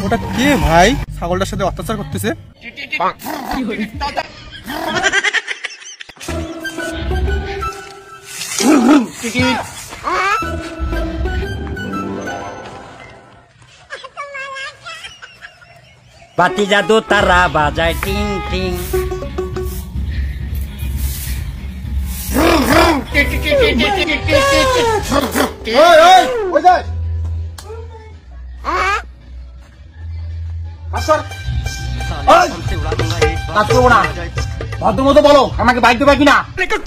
ওটা কে ভাই ছাগলটার সাথে অত্যাচার করতেছে? বাতি জাদু তারা বাজায় টিং টিং। ভদ্রমতো বলো আমাকে বাইক দেবে কিনা?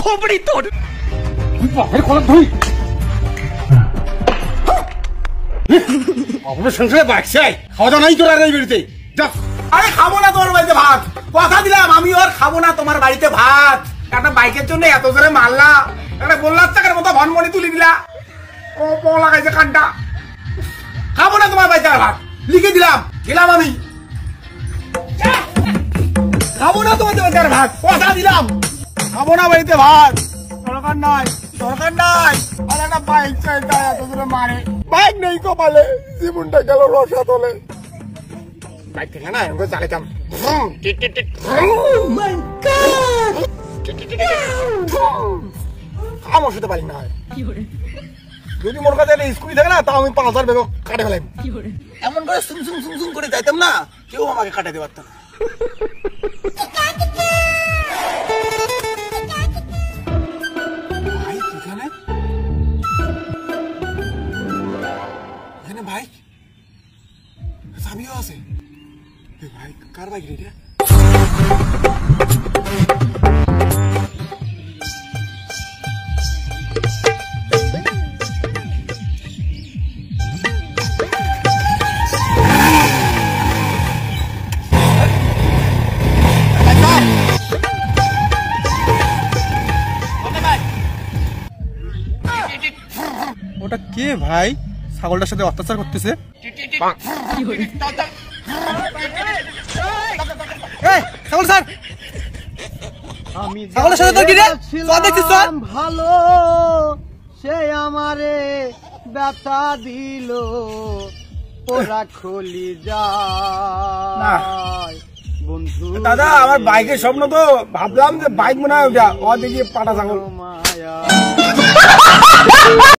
খোপড়ি তোর সংসারে বাইক চাই, খাওয়া দাওয়া নাই তোর আর এই বাড়িতে। আরে খাবো না তোমার বাড়িতে ভাত, কথা দিলাম আমি আর খাবো না তোমার বাড়িতে ভাত। একটা বাইকের জন্য এত জোরে মারলা, একটা গোল্লার টাকার মতো ভনমনি তুলে দিলা, ও পো লাগাইছে কানটা। খাবো না তোমার বাড়িতে ভাত, লিখে দিলাম, গেলাম আমি। খাবো না তোমাদের বাড়িতে ভাত, কথা দিলাম, খাবো না বাড়িতে ভাত। দরকার নাই, দরকার নাই। আর একটা বাইক চাই, তাই এত জোরে মারে। বাইক নেই কপালে, জীবনটা গেল রসা তোলে। বাইক থেকে না এরকম চালাইতাম, আমার শুতে পারি না। যদি মোর কাছে স্কুটি থাকে না, তাও আমি 5,000 বেগ কাটে ফেলাম। এমন করে সুম সুম সুম সুম করে যাইতাম না, কেউ আমাকে কাটাতে পারত না। ভাই এখানে এখানে বাইক, চাবিও আছে। ভাই কার বাইক রে? ওটা কে ভাই ছাগলটার সাথে অত্যাচার করতেছে? ছাগল স্যার, আমি ছাগলের সাথে তোর কি রে? চল দেখছিস চল। ভালো সে আমারে ব্যথা দিল, ওরা খলি যায় বন্ধু। দাদা আমার বাইকের স্বপ্ন তো, ভাবলাম যে বাইক মনে হয় ওটা, ও দেখি পাটা ছাগল। মায়া